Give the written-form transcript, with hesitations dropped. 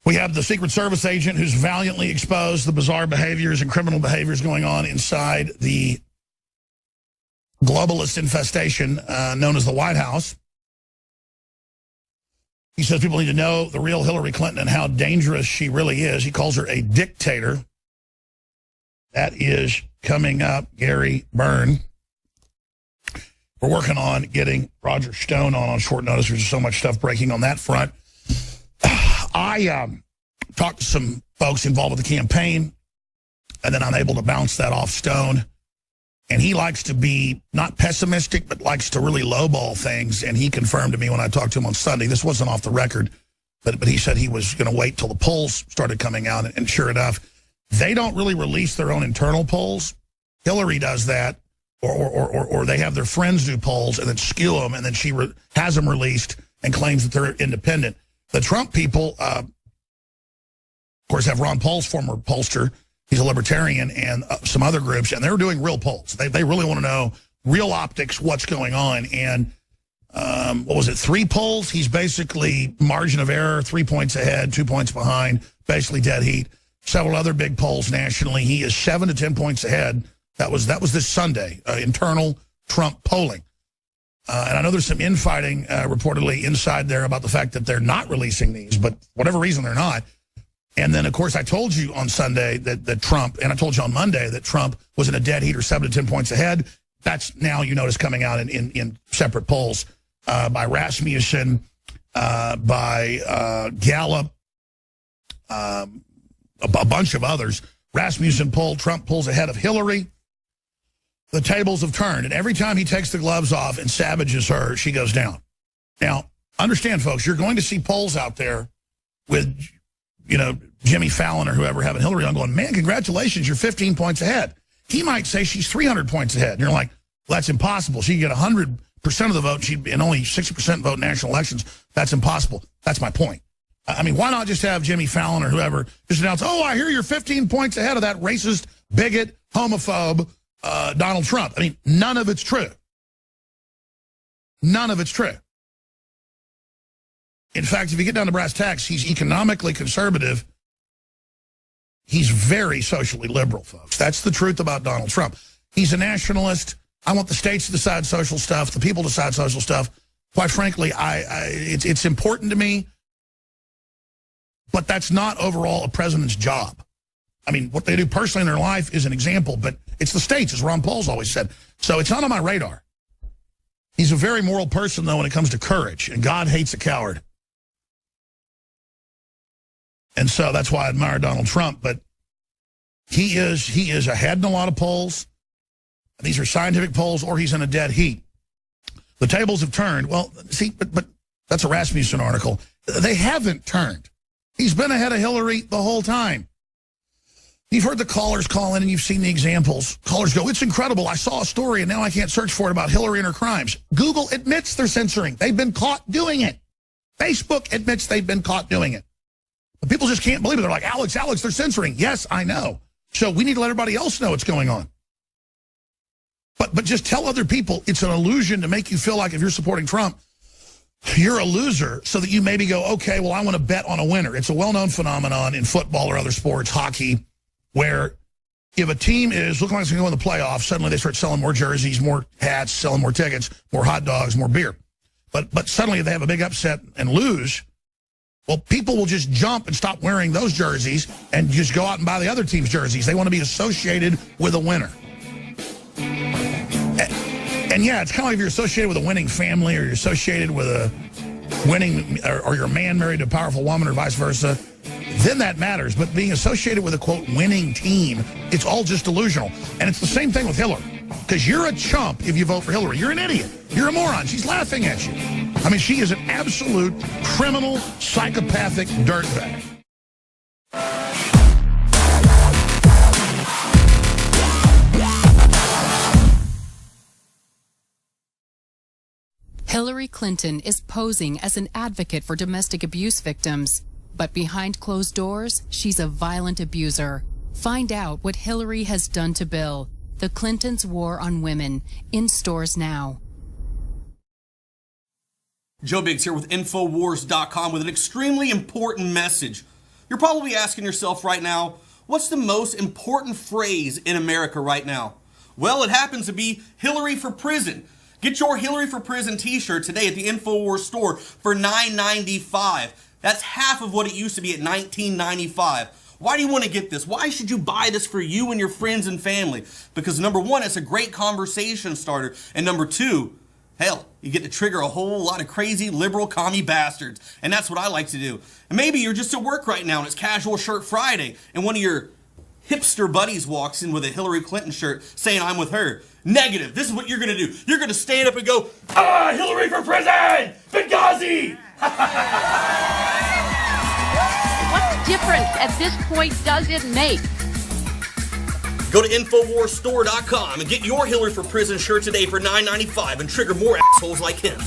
We have the Secret Service agent who's valiantly exposed the bizarre behaviors and criminal behaviors going on inside the globalist infestation known as the White House. He says people need to know the real Hillary Clinton and how dangerous she really is. He calls her a dictator. That is coming up. Gary Byrne. We're working on getting Roger Stone on short notice. There's so much stuff breaking on that front. I talked to some folks involved with the campaign, and then I'm able to bounce that off Stone. And he likes to be not pessimistic, but likes to really lowball things. And he confirmed to me when I talked to him on Sunday, this wasn't off the record, but he said he was going to wait till the polls started coming out. And sure enough, they don't really release their own internal polls. Hillary does that, or they have their friends do polls and then skew them, and then she has them released and claims that they're independent. The Trump people, of course, have Ron Paul's former pollster. He's a libertarian, and some other groups, and they're doing real polls. They really want to know real optics, what's going on. And what was it, 3 polls? He's basically margin of error, 3 points ahead, 2 points behind, basically dead heat. Several other big polls nationally. He is 7 to 10 points ahead. That was this Sunday, internal Trump polling. And I know there's some infighting reportedly inside there about the fact that they're not releasing these, but whatever reason they're not. And then, of course, I told you on Sunday that Trump, and I told you on Monday that Trump was in a dead heat or 7 to 10 points ahead. That's now, you notice, coming out in separate polls by Rasmussen, by Gallup, a bunch of others. Rasmussen polled, Trump pulls ahead of Hillary. The tables have turned, and every time he takes the gloves off and savages her, she goes down. Now, understand, folks, you're going to see polls out there with, Jimmy Fallon or whoever having Hillary on going, man, congratulations, you're 15 points ahead. He might say she's 300 points ahead. And you're like, well, that's impossible. She can get 100% of the vote, and only 60% vote in national elections. That's impossible. That's my point. I mean, why not just have Jimmy Fallon or whoever just announce, oh, I hear you're 15 points ahead of that racist, bigot, homophobe, Donald Trump. I mean, none of it's true. None of it's true. In fact, if you get down to brass tacks, he's economically conservative. He's very socially liberal, folks. That's the truth about Donald Trump. He's a nationalist. I want the states to decide social stuff. The people decide social stuff. Quite frankly, it's important to me, but that's not overall a president's job. I mean, what they do personally in their life is an example, but it's the states, as Ron Paul's always said. So it's not on my radar. He's a very moral person, though, when it comes to courage, and God hates a coward. And so that's why I admire Donald Trump. But he is ahead in a lot of polls. These are scientific polls, or he's in a dead heat. The tables have turned. Well, see, but that's a Rasmussen article. They haven't turned. He's been ahead of Hillary the whole time. You've heard the callers call in, and you've seen the examples. Callers go, it's incredible. I saw a story, and now I can't search for it about Hillary and her crimes. Google admits they're censoring. They've been caught doing it. Facebook admits they've been caught doing it. But people just can't believe it. They're like, Alex, they're censoring. Yes, I know. So we need to let everybody else know what's going on. But just tell other people it's an illusion to make you feel like if you're supporting Trump, you're a loser, so that you maybe go, okay, well, I want to bet on a winner. It's a well-known phenomenon in football or other sports, hockey, where if a team is looking like it's going to go in the playoffs, suddenly they start selling more jerseys, more hats, selling more tickets, more hot dogs, more beer. But suddenly if they have a big upset and lose, well, people will just jump and stop wearing those jerseys and just go out and buy the other team's jerseys. They want to be associated with a winner. And yeah, it's kind of like if you're associated with a winning family, or you're associated with a winning, or you're a man married to a powerful woman, or vice versa, then that matters. But being associated with a, quote, winning team, it's all just delusional. And it's the same thing with Hillary. Because you're a chump if you vote for Hillary. You're an idiot. You're a moron. She's laughing at you. I mean, she is an absolute criminal, psychopathic dirtbag. Hillary Clinton is posing as an advocate for domestic abuse victims, but behind closed doors, she's a violent abuser. Find out what Hillary has done to Bill. The Clintons' War on Women, in stores now. Joe Biggs here with Infowars.com with an extremely important message. You're probably asking yourself right now, what's the most important phrase in America right now? Well, it happens to be Hillary for Prison. Get your Hillary for Prison t-shirt today at the InfoWars store for $9.95. That's half of what it used to be at $19.95. Why do you want to get this? Why should you buy this for you and your friends and family? Because number one, it's a great conversation starter. And number two, hell, you get to trigger a whole lot of crazy liberal commie bastards. And that's what I like to do. And maybe you're just at work right now and it's Casual Shirt Friday and one of your hipster buddies walks in with a Hillary Clinton shirt saying I'm with her. Negative. This is what you're going to do. You're going to stand up and go, Hillary for prison! Benghazi! What difference at this point does it make? Go to InfoWarsStore.com and get your Hillary for Prison shirt today for $9.95 and trigger more assholes like him.